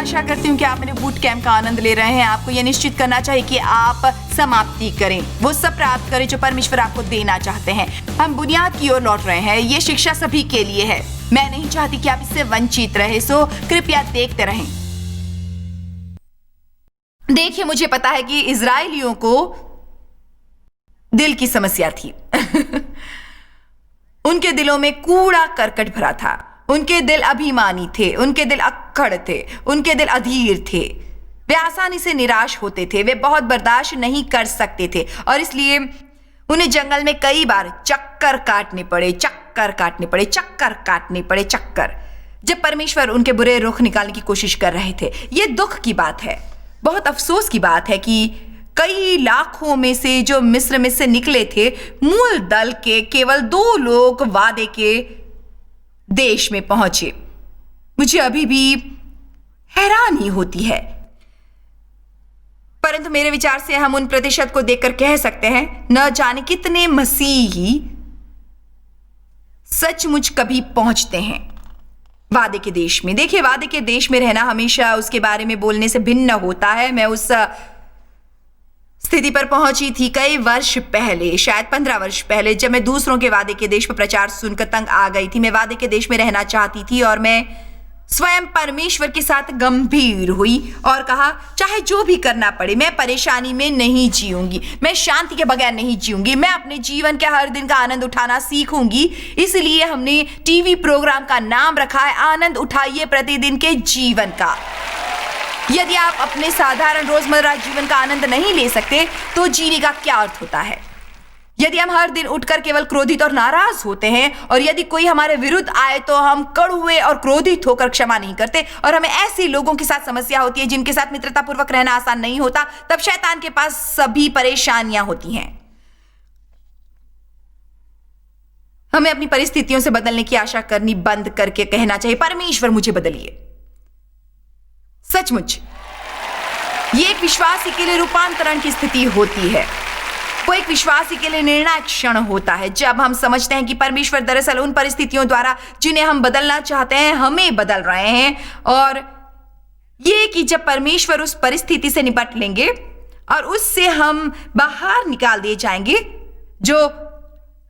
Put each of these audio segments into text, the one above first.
आशा करती हूँ कि आप मेरे बूट कैंप का आनंद ले रहे हैं। आपको यह निश्चित करना चाहिए कि आप समाप्ति करें, वो सब प्राप्त करें जो परमेश्वर आपको देना चाहते हैं। हम बुनियाद की ओर लौट रहे हैं। ये शिक्षा सभी के लिए है। मैं नहीं चाहती कि आप इससे वंचित रहे, सो कृपया देखते रहें। देखिए, मुझे पता है कि इजरायलियों को दिल की समस्या थी। उनके दिलों में कूड़ा करकट भरा था। उनके दिल अभिमानी थे, उनके दिल अक्खड़ थे, उनके दिल अधीर थे। वे आसानी से निराश होते थे, वे बहुत बर्दाश्त नहीं कर सकते थे और इसलिए उन्हें जंगल में कई बार चक्कर काटने पड़े, जब परमेश्वर उनके बुरे रुख निकालने की कोशिश कर रहे थे। ये दुख की बात है, बहुत अफसोस की बात है कि कई लाखों में से जो मिस्र में से निकले थे, मूल दल के केवल 2 लोग वादे के देश में पहुंचे। मुझे अभी भी हैरानी होती है, परंतु मेरे विचार से हम उन प्रतिशत को देखकर कह सकते हैं, न जाने कितने मसीही सचमुच कभी पहुंचते हैं वादे के देश में। देखिए, वादे के देश में रहना हमेशा उसके बारे में बोलने से भिन्न होता है। मैं उस स्थिति पर पहुंची थी कई वर्ष पहले, शायद 15 वर्ष पहले, जब मैं दूसरों के वादे के देश पर प्रचार सुनकर तंग आ गई थी। मैं वादे के देश में रहना चाहती थी और मैं स्वयं परमेश्वर के साथ गंभीर हुई और कहा, चाहे जो भी करना पड़े, मैं परेशानी में नहीं जीऊंगी, मैं शांति के बगैर नहीं जीऊंगी, मैं अपने जीवन के हर दिन का आनंद उठाना सीखूंगी। इसलिए हमने टीवी प्रोग्राम का नाम रखा है, आनंद उठाइए प्रतिदिन के जीवन का। यदि आप अपने साधारण रोजमर्रा जीवन का आनंद नहीं ले सकते तो जीने का क्या अर्थ होता है? यदि हम हर दिन उठकर केवल क्रोधित और नाराज होते हैं और यदि कोई हमारे विरुद्ध आए तो हम कड़वे और क्रोधित होकर क्षमा नहीं करते और हमें ऐसे लोगों के साथ समस्या होती है जिनके साथ मित्रता पूर्वक रहना आसान नहीं होता, तब शैतान के पास सभी परेशानियां होती हैं। हमें अपनी परिस्थितियों से बदलने की आशा करनी बंद करके कहना चाहिए, परमेश्वर मुझे बदलिए। सचमुच ये एक विश्वासी के लिए रूपांतरण की स्थिति होती है। वो एक विश्वासी के लिए निर्णायक क्षण होता है जब हम समझते हैं कि परमेश्वर दरअसल उन परिस्थितियों द्वारा जिन्हें हम बदलना चाहते हैं हमें बदल रहे हैं, और ये कि जब परमेश्वर उस परिस्थिति से निपट लेंगे और उससे हम बाहर निकाल दिए जाएंगे जो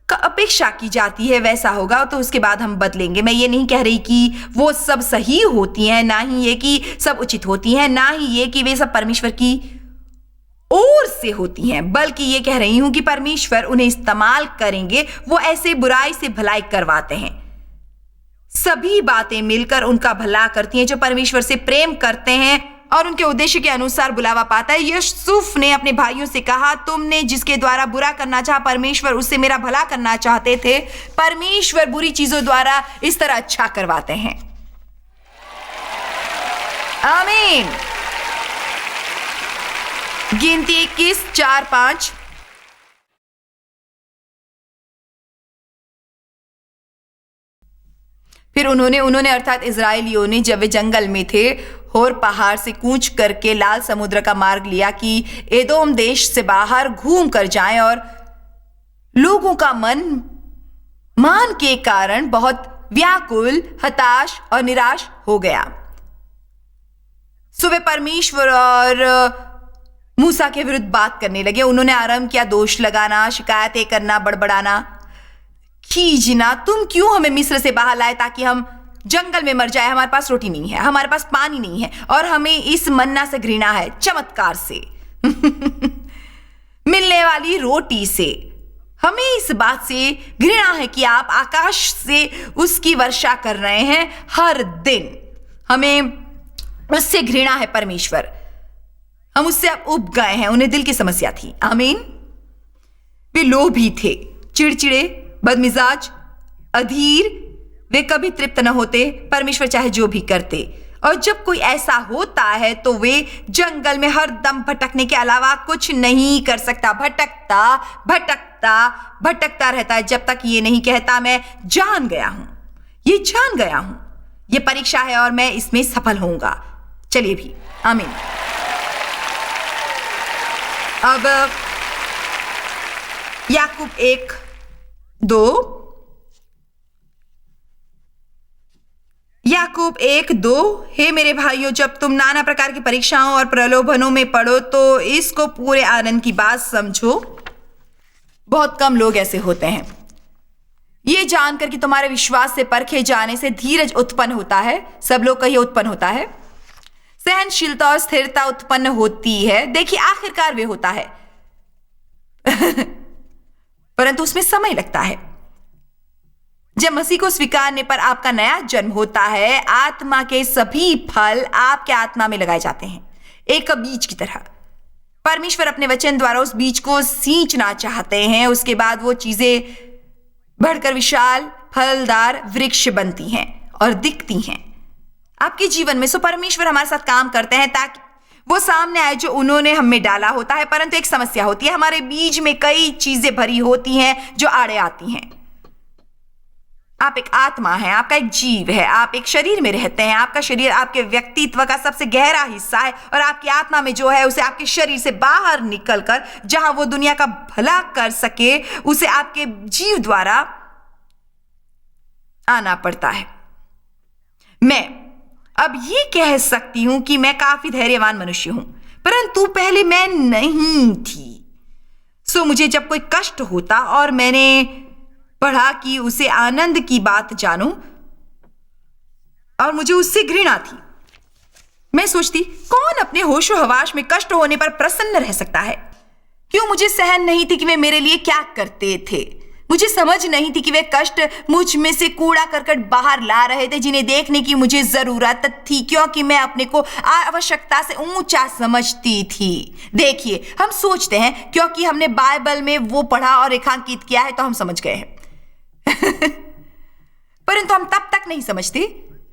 अपेक्षा की जाती है वैसा होगा, तो उसके बाद हम बदलेंगे। मैं ये नहीं कह रही कि वो सब सही होती हैं, ना ही ये कि सब उचित होती हैं, ना ही ये कि वे सब परमेश्वर की ओर से होती हैं, बल्कि ये कह रही हूं कि परमेश्वर उन्हें इस्तेमाल करेंगे। वो ऐसे बुराई से भलाई करवाते हैं। सभी बातें मिलकर उनका भला करती हैं जो परमेश्वर से प्रेम करते हैं और उनके उद्देश्य के अनुसार बुलावा पाता है। यूसुफ ने अपने भाइयों से कहा, तुमने जिसके द्वारा बुरा करना चाहा, परमेश्वर उससे मेरा भला करना चाहते थे। परमेश्वर बुरी चीजों द्वारा इस तरह अच्छा करवाते हैं। आमीन। गिनती 21, 4, 5। फिर उन्होंने अर्थात इजराइलियों ने, जब वे जंगल में थे, होर पहाड़ से कूच करके लाल समुद्र का मार्ग लिया कि एदोम देश से बाहर घूम कर जाएं, और लोगों का मन मान के कारण बहुत व्याकुल, हताश और निराश हो गया। सुबह परमेश्वर और मूसा के विरुद्ध बात करने लगे। उन्होंने आरंभ किया दोष लगाना, शिकायतें करना, बड़बड़ाना, खीजना, तुम क्यों हमें मिस्र से बाहर लाए ताकि हम जंगल में मर जाए? हमारे पास रोटी नहीं है, हमारे पास पानी नहीं है, और हमें इस मन्ना से घृणा है, चमत्कार से मिलने वाली रोटी से। हमें इस बात से घृणा है कि आप आकाश से उसकी वर्षा कर रहे हैं हर दिन। हमें उससे घृणा है परमेश्वर, हम उससे अब उब गए हैं। उन्हें दिल की समस्या थी। आमीन। वे लोभी थे, चिड़चिड़े, बदमिजाज, अधीर। वे कभी तृप्त न होते, परमेश्वर चाहे जो भी करते। और जब कोई ऐसा होता है तो वे जंगल में हर दम भटकने के अलावा कुछ नहीं कर सकता। भटकता रहता है जब तक ये नहीं कहता, मैं जान गया हूं, ये परीक्षा है और मैं इसमें सफल होऊंगा। चलिए भी। आमीन। अब याकूब 1, 2 याकूब 1:2। हे मेरे भाइयों, जब तुम नाना प्रकार की परीक्षाओं और प्रलोभनों में पड़ो तो इसको पूरे आनंद की बात समझो। बहुत कम लोग ऐसे होते हैं। ये जानकर कि तुम्हारे विश्वास से परखे जाने से धीरज उत्पन्न होता है। सब लोग कहिए उत्पन्न होता है। सहनशीलता और स्थिरता उत्पन्न होती है। देखिए, आखिरकार वे होता है परंतु उसमें समय लगता है। जब मसीह को स्वीकारने पर आपका नया जन्म होता है, आत्मा के सभी फल आपके आत्मा में लगाए जाते हैं, एक बीज की तरह। परमेश्वर अपने वचन द्वारा उस बीज को सींचना चाहते हैं। उसके बाद वो चीजें बढ़कर विशाल फलदार वृक्ष बनती हैं और दिखती हैं आपके जीवन में। सो परमेश्वर हमारे साथ काम करते हैं ताकि वो सामने आए जो उन्होंने हम में डाला होता है। परंतु एक समस्या होती है, हमारे बीज में कई चीजें भरी होती हैं जो आड़े आती हैं। आप एक आत्मा है, आपका एक जीव है, आप एक शरीर में रहते हैं। आपका शरीर आपके व्यक्तित्व का सबसे गहरा हिस्सा है और आपकी आत्मा में जो है उसे आपके शरीर से बाहर निकलकर जहां वो दुनिया का भला कर सके, उसे आपके जीव द्वारा आना पड़ता है। मैं अब ये कह सकती हूं कि मैं काफी धैर्यवान मनुष्य हूं, परंतु पहले मैं नहीं थी। सो मुझे जब कोई कष्ट होता और मैंने पढ़ा कि उसे आनंद की बात जानूं और मुझे उससे घृणा थी। मैं सोचती, कौन अपने होशो हवास में कष्ट होने पर प्रसन्न रह सकता है? क्यों मुझे सहन नहीं थी कि वे मेरे लिए क्या करते थे। मुझे समझ नहीं थी कि वे कष्ट मुझ में से कूड़ा करकट बाहर ला रहे थे जिन्हें देखने की मुझे जरूरत थी, क्योंकि मैं अपने को आवश्यकता से ऊंचा समझती थी। देखिए, हम सोचते हैं क्योंकि हमने बाइबल में वो पढ़ा और रेखांकित किया है तो हम समझ गए हैं परंतु हम तब तक नहीं समझते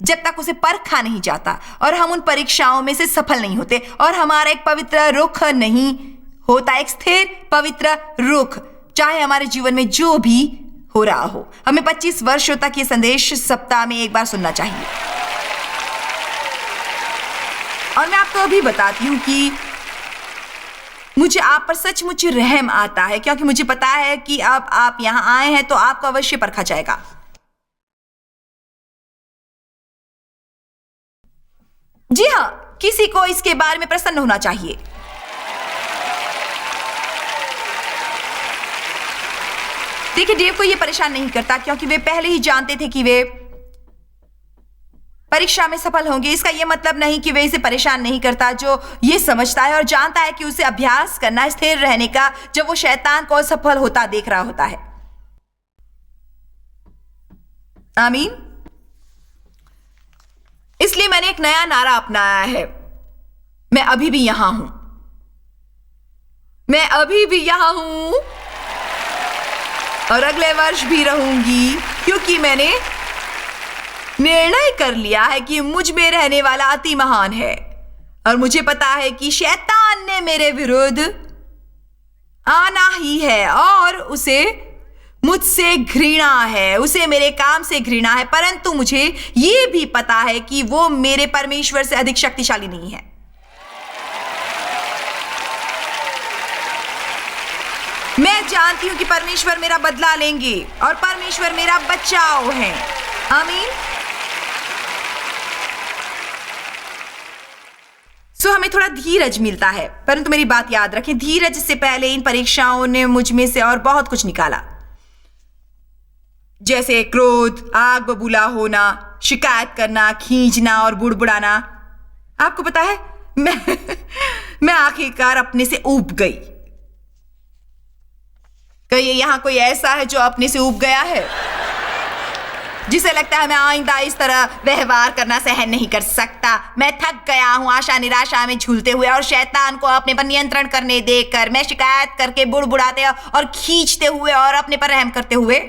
जब तक उसे परखा नहीं जाता और हम उन परीक्षाओं में से सफल नहीं होते और हमारा एक पवित्र रुख नहीं होता, एक स्थिर पवित्र रुख, चाहे हमारे जीवन में जो भी हो रहा हो। हमें 25 वर्षों तक ये संदेश सप्ताह में एक बार सुनना चाहिए। और मैं आपको अभी बताती हूं कि मुझे आप पर सचमुच रहम आता है, क्योंकि मुझे पता है कि अब आप यहां आए हैं तो आपको अवश्य परखा जाएगा। जी हां, किसी को इसके बारे में प्रसन्न होना चाहिए। देखिए, देव को यह परेशान नहीं करता क्योंकि वे पहले ही जानते थे कि वे परीक्षा में सफल होंगे। इसका यह मतलब नहीं कि वे इसे परेशान नहीं करता, जो ये समझता है और जानता है कि उसे अभ्यास करना स्थिर रहने का, जब वो शैतान को असफल होता देख रहा होता है। आमीन। इसलिए मैंने एक नया नारा अपनाया है, मैं अभी भी यहां हूं। मैं अभी भी यहां हूं और अगले वर्ष भी रहूंगी, क्योंकि मैंने निर्णय कर लिया है कि मुझ में रहने वाला अति महान है और मुझे पता है कि शैतान ने मेरे विरुद्ध आना ही है और उसे मुझसे घृणा है, उसे मेरे काम से घृणा है। परंतु मुझे यह भी पता है कि वो मेरे परमेश्वर से अधिक शक्तिशाली नहीं है। मैं जानती हूं कि परमेश्वर मेरा बदला लेंगे और परमेश्वर मेरा बचाव है। आमीन। सो हमें थोड़ा धीरज मिलता है, परंतु मेरी बात याद रखें, धीरज से पहले इन परीक्षाओं ने मुझ में से और बहुत कुछ निकाला, जैसे क्रोध, आग बबूला होना, शिकायत करना, खींचना और बुड़बुड़ाना। आपको पता है, मैं आखिरकार अपने से ऊब गई। कहिए, यहां कोई ऐसा है जो अपने से ऊब गया है, जिसे लगता है मैं आइंदा इस तरह व्यवहार करना सहन नहीं कर सकता। मैं थक गया हूं आशा निराशा में झूलते हुए और शैतान को अपने पर नियंत्रण करने देकर। मैं शिकायत करके, बुड़बुड़ाते और खींचते हुए और अपने पर रहम करते हुए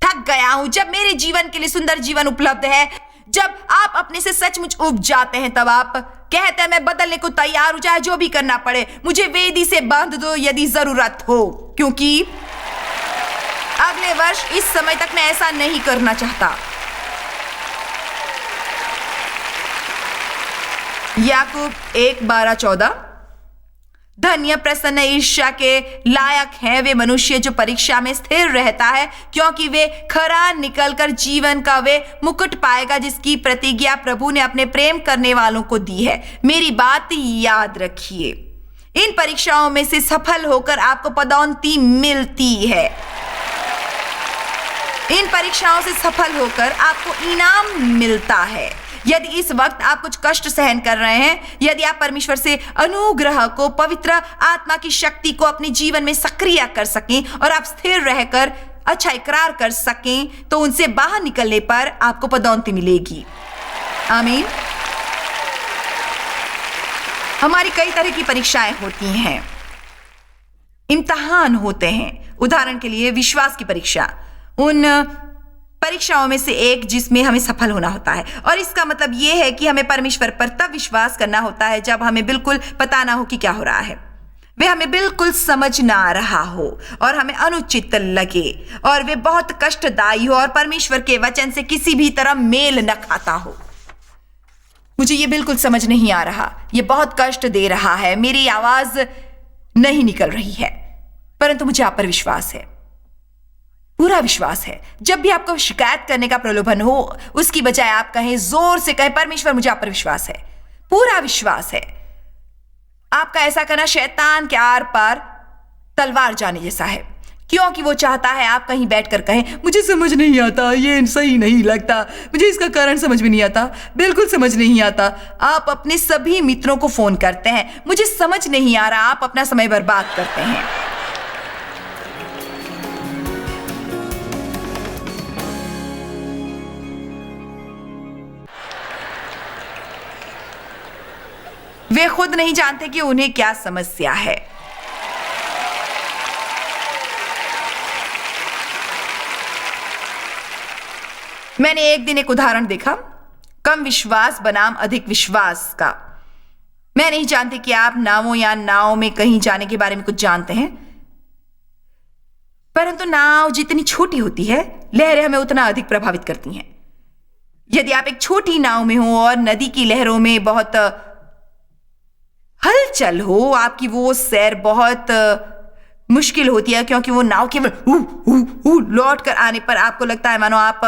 थक गया हूं। जब मेरे जीवन के लिए सुंदर जीवन उपलब्ध है, जब आप अपने से सचमुच उब जाते हैं, तब आप कहते हैं मैं बदलने को तैयार हूं, चाहे जो भी करना पड़े। मुझे वेदी से बांध दो यदि जरूरत हो, क्योंकि अगले वर्ष इस समय तक मैं ऐसा नहीं करना चाहता। याकूब 1:12-14। धन्य, प्रसन्न, ईर्ष्या के लायक हैं वे मनुष्य जो परीक्षा में स्थिर रहता है, क्योंकि वे खरा निकलकर जीवन का वे मुकुट पाएगा जिसकी प्रतिज्ञा प्रभु ने अपने प्रेम करने वालों को दी है। मेरी बात याद रखिए, इन परीक्षाओं में से सफल होकर आपको पदोन्नति मिलती है। इन परीक्षाओं से सफल होकर आपको इनाम मिलता है। यदि इस वक्त आप कुछ कष्ट सहन कर रहे हैं, यदि आप परमेश्वर से अनुग्रह को, पवित्र आत्मा की शक्ति को अपने जीवन में सक्रिय कर सकें और आप स्थिर रहकर अच्छा इकरार कर सकें, तो उनसे बाहर निकलने पर आपको पदोन्नति मिलेगी। आमीन। हमारी कई तरह की परीक्षाएं होती हैं, इम्तिहान होते हैं। उदाहरण के लिए विश्वास की परीक्षा उन परीक्षाओं में से एक जिसमें हमें सफल होना होता है, और इसका मतलब यह है कि हमें परमेश्वर पर तब विश्वास करना होता है जब हमें बिल्कुल पता ना हो कि क्या हो रहा है, वे हमें बिल्कुल समझ ना रहा हो और हमें अनुचित लगे और वे बहुत कष्टदायी हो और परमेश्वर के वचन से किसी भी तरह मेल न खाता हो। मुझे ये बिल्कुल समझ नहीं आ रहा, ये बहुत कष्ट दे रहा है, मेरी आवाज नहीं निकल रही है, परंतु मुझे आप पर विश्वास है, पूरा विश्वास है। जब भी आपको शिकायत करने का प्रलोभन हो, उसकी बजाय आप कहें, जोर से कहें, परमेश्वर मुझे आप पर विश्वास है, पूरा विश्वास है। आपका ऐसा करना शैतान के आर पार तलवार जाने जैसा है, क्योंकि वो चाहता है आप कहीं बैठकर कहें, मुझे समझ नहीं आता, ये सही नहीं लगता, मुझे इसका कारण समझ में नहीं आता, बिल्कुल समझ नहीं आता। आप अपने सभी मित्रों को फोन करते हैं, मुझे समझ नहीं आ रहा, आप अपना समय बर्बाद करते हैं। वे खुद नहीं जानते कि उन्हें क्या समस्या है। मैंने एक दिन एक उदाहरण देखा, कम विश्वास बनाम अधिक विश्वास का। मैं नहीं जानती कि आप नावों या नाव में कहीं जाने के बारे में कुछ जानते हैं, परंतु नाव जितनी छोटी होती है, लहरें हमें उतना अधिक प्रभावित करती हैं। यदि आप एक छोटी नाव में हो और नदी की लहरों में बहुत हलचल हो, आपकी वो सैर बहुत मुश्किल होती है, क्योंकि वो नाव केवल लौट कर आने पर आपको लगता है मानो आप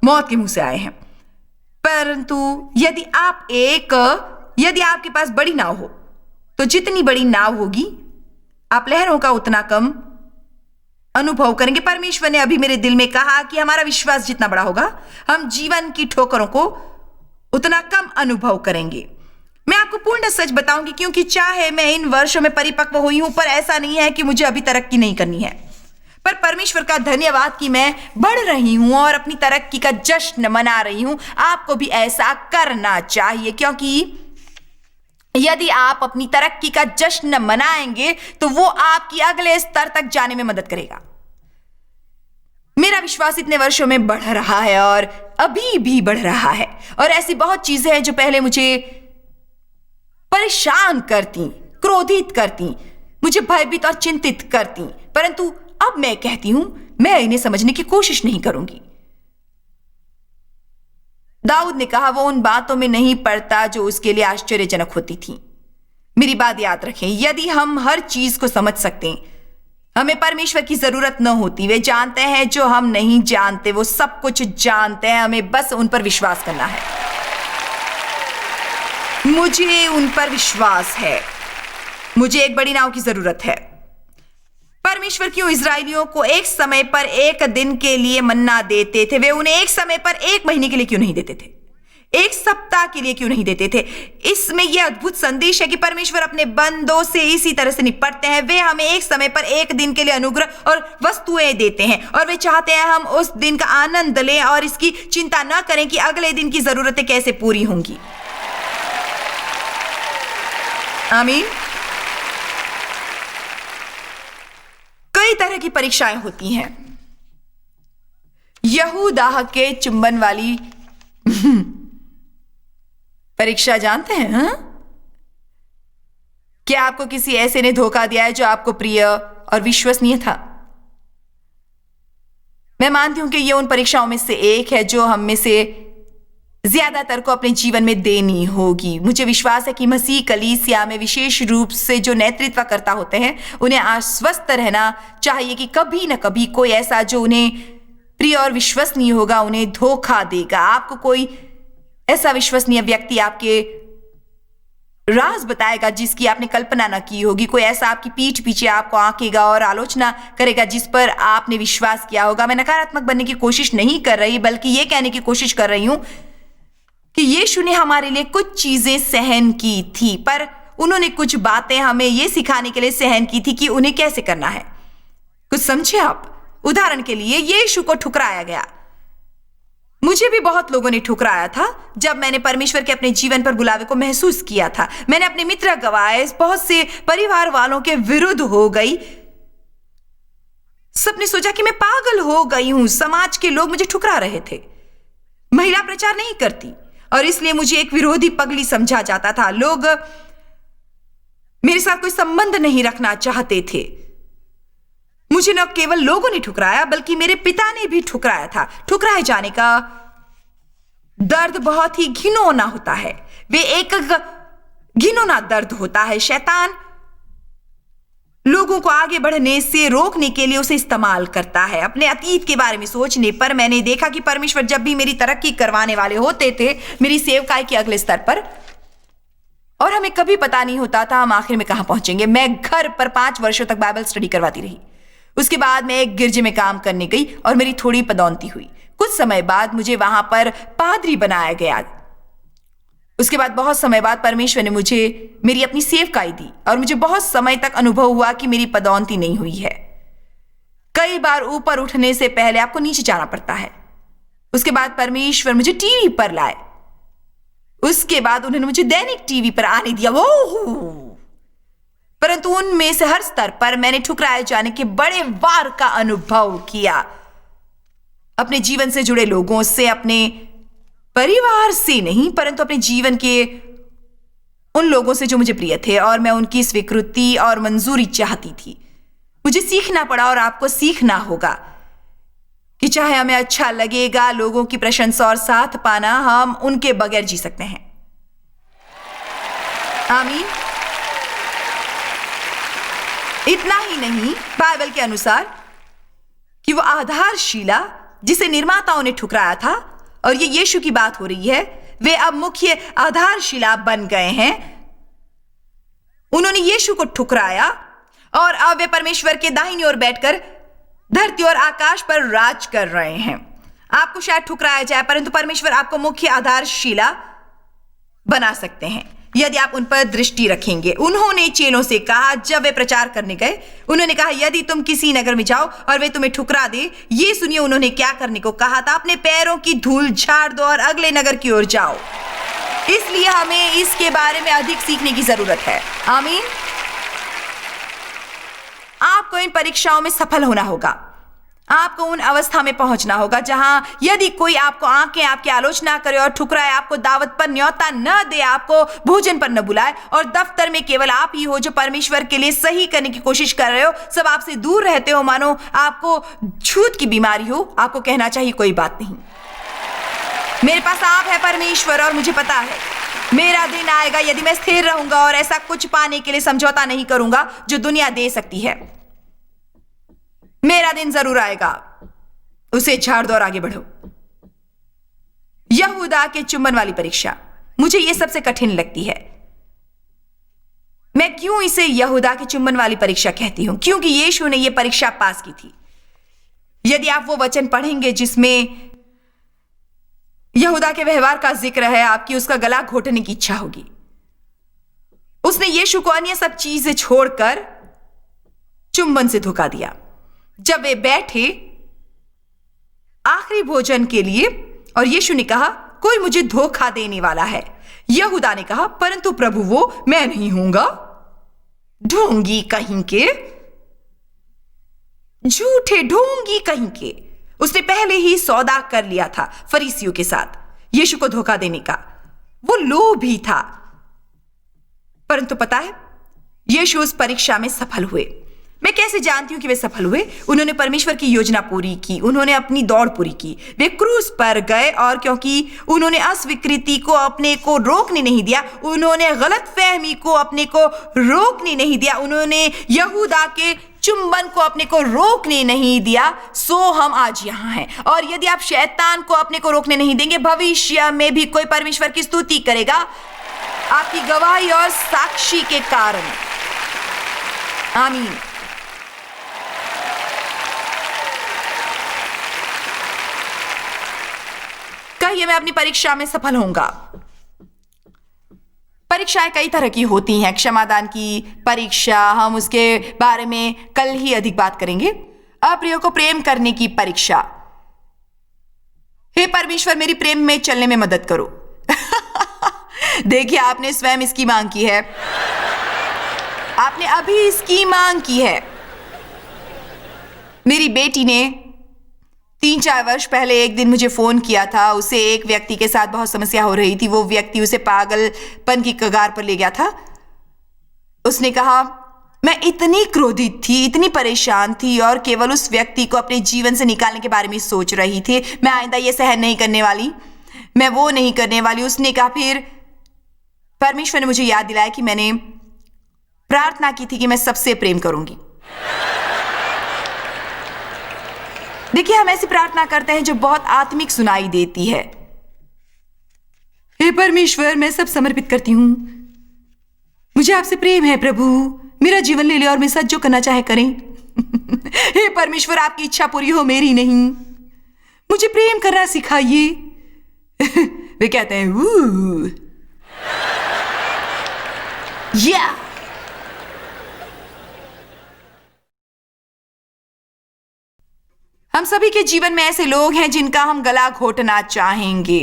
मौत के मुंह से आए हैं। परंतु यदि आपके पास बड़ी नाव हो, तो जितनी बड़ी नाव होगी आप लहरों का उतना कम अनुभव करेंगे। परमेश्वर ने अभी मेरे दिल में कहा कि हमारा विश्वास जितना बड़ा होगा, हम जीवन की ठोकरों को उतना कम अनुभव करेंगे। मैं आपको पूर्ण सच बताऊंगी, क्योंकि चाहे मैं इन वर्षों में परिपक्व हुई हूं, पर ऐसा नहीं है कि मुझे अभी तरक्की नहीं करनी है। पर परमेश्वर का धन्यवाद कि मैं बढ़ रही हूं और अपनी तरक्की का जश्न मना रही हूं। आपको भी ऐसा करना चाहिए, क्योंकि यदि आप अपनी तरक्की का जश्न मनाएंगे तो वो आपकी अगले स्तर तक जाने में मदद करेगा। मेरा विश्वास इतने वर्षों में बढ़ रहा है और अभी भी बढ़ रहा है, और ऐसी बहुत चीजें हैं जो पहले मुझे परेशान करती, क्रोधित करती, मुझे भयभीत और चिंतित करती, परंतु अब मैं कहती हूं मैं इन्हें समझने की कोशिश नहीं करूंगी। दाऊद ने कहा वो उन बातों में नहीं पड़ता जो उसके लिए आश्चर्यजनक होती थी। मेरी बात याद रखें, यदि हम हर चीज को समझ सकते, हमें परमेश्वर की जरूरत न होती। वे जानते हैं जो हम नहीं जानते, वो सब कुछ जानते हैं, हमें बस उन पर विश्वास करना है। मुझे उन पर विश्वास है। मुझे एक बड़ी नाव की जरूरत है। परमेश्वर क्यों इजरायलियों को एक समय पर एक दिन के लिए मन्ना देते थे? वे उन्हें एक समय पर एक महीने के लिए क्यों नहीं देते थे? एक सप्ताह के लिए क्यों नहीं देते थे? इसमें यह अद्भुत संदेश है कि परमेश्वर अपने बंदों से इसी तरह से निपटते हैं। वे हमें एक समय पर एक दिन के लिए अनुग्रह और वस्तुएं देते हैं, और वे चाहते हैं हम उस दिन का आनंद लें और इसकी चिंता न करें कि अगले दिन की जरूरतें कैसे पूरी होंगी। आमीन। कई तरह की परीक्षाएं होती हैं। यहूदाह के चुंबन वाली परीक्षा जानते हैं? हा? क्या आपको किसी ऐसे ने धोखा दिया है जो आपको प्रिय और विश्वसनीय था? मैं मानती हूं कि यह उन परीक्षाओं में से एक है जो हम में से ज्यादातर को अपने जीवन में देनी होगी। मुझे विश्वास है कि मसीह कलीसिया में विशेष रूप से जो नेतृत्व करता होते हैं उन्हें आश्वस्त रहना चाहिए कि कभी न कभी कोई ऐसा जो उन्हें प्रिय और विश्वसनीय होगा उन्हें धोखा देगा। आपको कोई ऐसा विश्वसनीय व्यक्ति आपके राज बताएगा जिसकी आपने कल्पना न की होगी। कोई ऐसा आपकी पीठ पीछे आपको आंकेगा और आलोचना करेगा जिस पर आपने विश्वास किया होगा। मैं नकारात्मक बनने की कोशिश नहीं कर रही, बल्कि यह कहने की कोशिश कर रही हूं कि यीशु ने हमारे लिए कुछ चीजें सहन की थी, पर उन्होंने कुछ बातें हमें यह सिखाने के लिए सहन की थी कि उन्हें कैसे करना है। कुछ समझे आप? उदाहरण के लिए यीशु को ठुकराया गया। मुझे भी बहुत लोगों ने ठुकराया था जब मैंने परमेश्वर के अपने जीवन पर बुलावे को महसूस किया था। मैंने अपने मित्र गंवाए, बहुत से परिवार वालों के विरुद्ध हो गई। सबने सोचा कि मैं पागल हो गई हूं। समाज के लोग मुझे ठुकरा रहे थे। महिला प्रचार नहीं करती और इसलिए मुझे एक विरोधी पगली समझा जाता था। लोग मेरे साथ कोई संबंध नहीं रखना चाहते थे। मुझे न केवल लोगों ने ठुकराया बल्कि मेरे पिता ने भी ठुकराया था। ठुकराए जाने का दर्द बहुत ही घिनौना होता है। वे एक घिनौना दर्द होता है। शैतान लोगों को आगे बढ़ने से रोकने के लिए उसे इस्तेमाल करता है। अपने अतीत के बारे में सोचने पर मैंने देखा कि परमेश्वर जब भी मेरी तरक्की करवाने वाले होते थे मेरी सेवकाई के अगले स्तर पर, और हमें कभी पता नहीं होता था हम आखिर में कहां पहुंचेंगे। मैं घर पर 5 वर्षों तक बाइबल स्टडी करवाती रही। उसके बाद मैं एक गिरजे में काम करने गई और मेरी थोड़ी पदोन्नति हुई। कुछ समय बाद मुझे वहां पर पादरी बनाया गया। उसके बाद बहुत समय बाद परमेश्वर ने मुझे मेरी अपनी सेवकाई दी और मुझे बहुत समय तक अनुभव हुआ कि मेरी पदोन्नति नहीं हुई है। कई बार ऊपर उठने से पहले आपको नीचे जाना पड़ता है। उसके बाद परमेश्वर मुझे टीवी पर लाए। उसके बाद उन्होंने मुझे दैनिक टीवी पर आने दिया। वो परंतु उनमें से हर स्तर पर मैंने ठुकराए जाने के बड़े वार का अनुभव किया। अपने जीवन से जुड़े लोगों से, अपने परिवार से नहीं, परंतु अपने जीवन के उन लोगों से जो मुझे प्रिय थे, और मैं उनकी स्वीकृति और मंजूरी चाहती थी। मुझे सीखना पड़ा और आपको सीखना होगा कि चाहे हमें अच्छा लगेगा लोगों की प्रशंसा और साथ पाना, हम उनके बगैर जी सकते हैं। आमीन। इतना ही नहीं, बाइबल के अनुसार कि वो आधारशिला जिसे निर्माताओं ने ठुकराया था, और ये यीशु की बात हो रही है, वे अब मुख्य आधारशिला बन गए हैं। उन्होंने यीशु को ठुकराया और अब वे परमेश्वर के दाहिनी ओर बैठकर धरती और आकाश पर राज कर रहे हैं। आपको शायद ठुकराया जाए, परंतु परमेश्वर आपको मुख्य आधारशिला बना सकते हैं यदि आप उन पर दृष्टि रखेंगे। उन्होंने चेलों से कहा जब वे प्रचार करने गए, उन्होंने कहा यदि तुम किसी नगर में जाओ और वे तुम्हें ठुकरा दे, ये सुनिए उन्होंने क्या करने को कहा था, अपने पैरों की धूल झाड़ दो और अगले नगर की ओर जाओ। इसलिए हमें इसके बारे में अधिक सीखने की जरूरत है। आमीन। आपको इन परीक्षाओं में सफल होना होगा। आपको उन अवस्था में पहुंचना होगा जहां यदि कोई आपको आंखें आपकी आलोचना करे और ठुकराए, आपको दावत पर न्योता न दे, आपको भोजन पर न बुलाए, और दफ्तर में केवल आप ही हो जो परमेश्वर के लिए सही करने की कोशिश कर रहे हो, सब आपसे दूर रहते हो, मानो आपको छूत की बीमारी हो, आपको कहना चाहिए कोई बात नहीं, मेरे पास आप है परमेश्वर, और मुझे पता है मेरा दिन आएगा यदि मैं स्थिर रहूंगा और ऐसा कुछ पाने के लिए समझौता नहीं करूंगा जो दुनिया दे सकती है। मेरा दिन जरूर आएगा। उसे झाड़ दो और आगे बढ़ो। यहूदा के चुंबन वाली परीक्षा मुझे यह सबसे कठिन लगती है। मैं क्यों इसे यहूदा के चुंबन वाली परीक्षा कहती हूं? क्योंकि यीशु ने यह परीक्षा पास की थी। यदि आप वो वचन पढ़ेंगे जिसमें यहूदा के व्यवहार का जिक्र है, आपकी उसका गला घोटने की इच्छा होगी। उसने यीशु को अन्य सब चीजें छोड़कर चुंबन से धोखा दिया। जब वे बैठे आखिरी भोजन के लिए और यीशु ने कहा कोई मुझे धोखा देने वाला है, यहूदा ने कहा परंतु प्रभु वो मैं नहीं हूंगा। ढोंगी कहीं के, झूठे ढोंगी कहीं के। उसने पहले ही सौदा कर लिया था फरीसियों के साथ यीशु को धोखा देने का। वो लोभी था। परंतु पता है यीशु उस परीक्षा में सफल हुए। मैं कैसे जानती हूँ कि वे सफल हुए? उन्होंने परमेश्वर की योजना पूरी की, उन्होंने अपनी दौड़ पूरी की, वे क्रूस पर गए और क्योंकि उन्होंने अस्वीकृति को अपने को रोकने नहीं दिया, उन्होंने गलतफहमी को अपने को रोकने नहीं दिया, उन्होंने यहूदा के चुंबन को अपने को रोकने नहीं दिया, सो हम आज यहाँ हैं। और यदि आप शैतान को अपने को रोकने नहीं देंगे, भविष्य में भी कोई परमेश्वर की स्तुति करेगा आपकी गवाही और साक्षी के कारण। आमीन। कहिए, मैं अपनी परीक्षा में सफल होऊंगा। परीक्षाएं कई तरह की होती हैं। क्षमादान की परीक्षा, हम उसके बारे में कल ही अधिक बात करेंगे। अप्रिय को प्रेम करने की परीक्षा। हे परमेश्वर, मेरी प्रेम में चलने में मदद करो। देखिए, आपने स्वयं इसकी मांग की है, आपने अभी इसकी मांग की है। मेरी बेटी ने 3-4 वर्ष पहले एक दिन मुझे फोन किया था। उसे एक व्यक्ति के साथ बहुत समस्या हो रही थी। वो व्यक्ति उसे पागलपन की कगार पर ले गया था। उसने कहा, मैं इतनी क्रोधित थी, इतनी परेशान थी और केवल उस व्यक्ति को अपने जीवन से निकालने के बारे में सोच रही थी। मैं आइंदा ये सहन नहीं करने वाली, मैं वो नहीं करने वाली। उसने कहा, फिर परमेश्वर ने मुझे याद दिलाया कि मैंने प्रार्थना की थी कि मैं सबसे प्रेम करूंगी। देखिए, हम ऐसी प्रार्थना करते हैं जो बहुत आत्मिक सुनाई देती है। हे परमेश्वर, मैं सब समर्पित करती हूं, मुझे आपसे प्रेम है प्रभु, मेरा जीवन ले ले और मैं सच जो करना चाहे करें। हे परमेश्वर, आपकी इच्छा पूरी हो, मेरी नहीं। मुझे प्रेम करना सिखाइए। वे कहते हैं या हम सभी के जीवन में ऐसे लोग हैं जिनका हम गला घोटना चाहेंगे,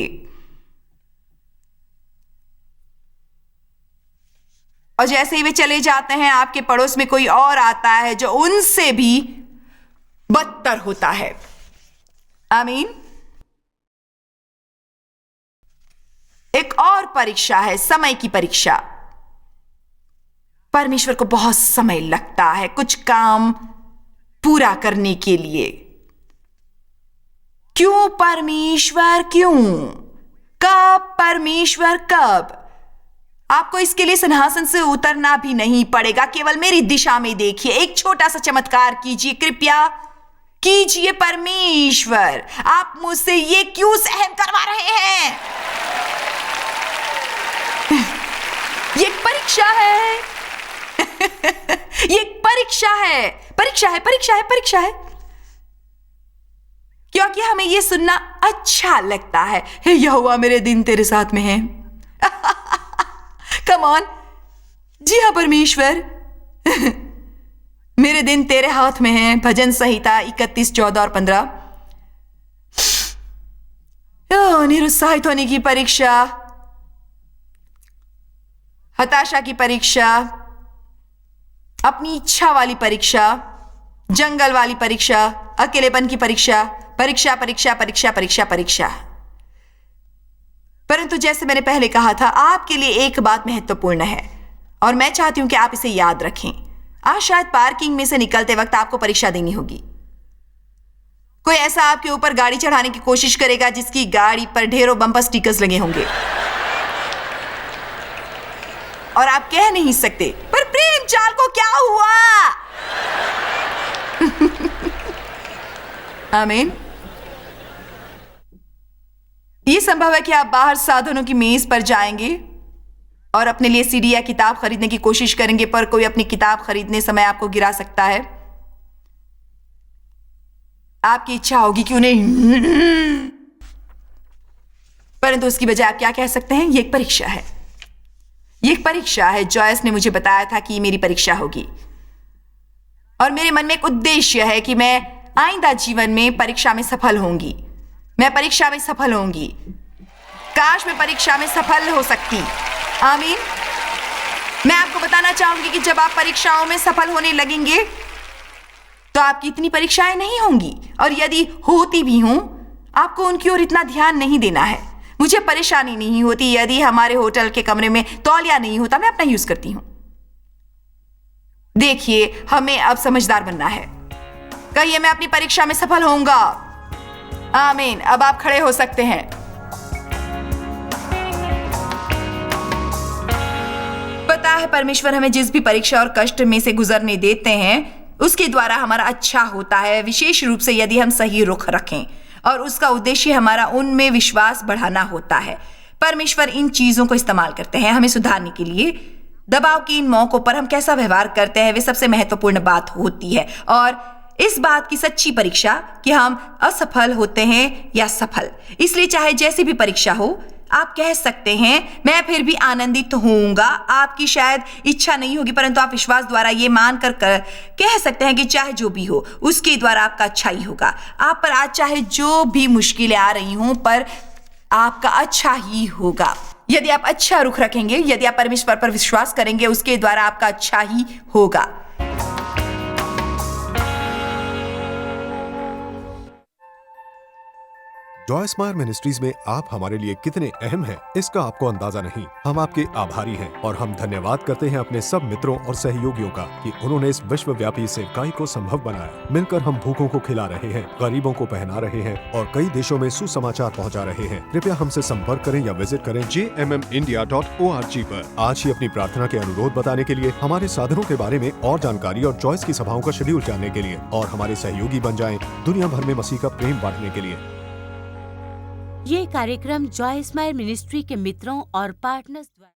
और जैसे ही वे चले जाते हैं, आपके पड़ोस में कोई और आता है जो उनसे भी बदतर होता है। आमीन। एक और परीक्षा है, समय की परीक्षा। परमेश्वर को बहुत समय लगता है कुछ काम पूरा करने के लिए। क्यों परमेश्वर, क्यों? कब परमेश्वर, कब? आपको इसके लिए सिंहासन से उतरना भी नहीं पड़ेगा, केवल मेरी दिशा में देखिए, एक छोटा सा चमत्कार कीजिए, कृपया कीजिए। परमेश्वर, आप मुझसे ये क्यों सहन करवा रहे हैं? ये एक परीक्षा है। ये एक परीक्षा है, परीक्षा है, परीक्षा है, परीक्षा है, क्योंकि हमें यह सुनना अच्छा लगता है। हे यहोवा, मेरे दिन तेरे साथ में हैं। Come on. जी हाँ परमेश्वर, मेरे दिन तेरे हाथ में हैं। भजन संहिता 31, 14 और 15। निरुत्साहित होने की परीक्षा, हताशा की परीक्षा, अपनी इच्छा वाली परीक्षा, जंगल वाली परीक्षा, अकेलेपन की परीक्षा, परीक्षा परीक्षा परीक्षा परीक्षा परीक्षा। परंतु जैसे मैंने पहले कहा था, आपके लिए एक बात महत्वपूर्ण है और मैं चाहती हूं कि आप इसे याद रखें। आज शायद पार्किंग में से निकलते वक्त आपको परीक्षा देनी होगी। कोई ऐसा आपके ऊपर गाड़ी चढ़ाने की कोशिश करेगा जिसकी गाड़ी पर ढेरों बम्पर स्टिकर्स लगे होंगे और आप कह नहीं सकते, पर प्रेम चाल को क्या हुआ? आमीन। यह संभव है कि आप बाहर साधनों की मेज पर जाएंगे और अपने लिए सीडी या किताब खरीदने की कोशिश करेंगे, पर कोई अपनी किताब खरीदने समय आपको गिरा सकता है। आपकी इच्छा होगी कि उन्हें, परंतु उसकी बजाय आप क्या कह सकते हैं? यह एक परीक्षा है, यह एक परीक्षा है। जॉयस ने मुझे बताया था कि मेरी परीक्षा होगी और मेरे मन में एक उद्देश्य है कि मैं आइंदा जीवन में परीक्षा में सफल होंगी। मैं परीक्षा में सफल होंगी। काश मैं परीक्षा में सफल हो सकती। आमीन। मैं आपको बताना चाहूंगी कि जब आप परीक्षाओं में सफल होने लगेंगे तो आपकी इतनी परीक्षाएं नहीं होंगी, और यदि होती भी हों आपको उनकी ओर इतना ध्यान नहीं देना है। मुझे परेशानी नहीं होती यदि हमारे होटल के कमरे में तौलिया नहीं होता, मैं अपना यूज करती हूं। देखिए, हमें अब समझदार बनना है। कहिए, मैं अपनी परीक्षा में सफल होऊंगा। आमीन। अब आप खड़े हो सकते हैं। पता है, परमेश्वर हमें जिस भी परीक्षा और कष्ट में से गुजरने देते हैं उसके द्वारा हमारा अच्छा होता है, विशेष रूप से यदि हम सही रुख रखें, और उसका उद्देश्य हमारा उनमें विश्वास बढ़ाना होता है। परमेश्वर इन चीजों को इस्तेमाल करते हैं हमें सुधारने के लिए। दबाव के इन मौकों पर हम कैसा व्यवहार करते हैं वे सबसे महत्वपूर्ण बात होती है, और इस बात की सच्ची परीक्षा कि हम असफल होते हैं या सफल। इसलिए चाहे जैसी भी परीक्षा हो, आप कह सकते हैं मैं फिर भी आनंदित होऊंगा। आपकी शायद इच्छा नहीं होगी, परंतु आप विश्वास द्वारा ये मानकर कह सकते हैं कि चाहे जो भी हो उसके द्वारा आपका अच्छा ही होगा। आप पर आज चाहे जो भी मुश्किलें आ रही हों, पर आपका अच्छा ही होगा। यदि आप अच्छा रुख रखेंगे, यदि आप परमेश्वर पर विश्वास करेंगे, उसके द्वारा आपका अच्छा ही होगा। जॉय स्माइल मिनिस्ट्रीज में आप हमारे लिए कितने अहम हैं, इसका आपको अंदाजा नहीं। हम आपके आभारी हैं और हम धन्यवाद करते हैं अपने सब मित्रों और सहयोगियों का कि उन्होंने इस विश्वव्यापी सेवकाई को संभव बनाया। मिलकर हम भूखों को खिला रहे हैं, गरीबों को पहना रहे हैं और कई देशों में सुसमाचार पहुंचा रहे हैं। कृपया हमसे संपर्क करें या विजिट करें jmmindia.org पर। आज ही अपनी प्रार्थना के अनुरोध बताने के लिए, हमारे साधनों के बारे में और जानकारी और जॉयस की सभाओं का शेड्यूल जानने के लिए, और हमारे सहयोगी बन जाएं दुनिया भर में मसीह का प्रेम बांटने के लिए। ये कार्यक्रम जॉय स्माइल मिनिस्ट्री के मित्रों और पार्टनर्स द्वारा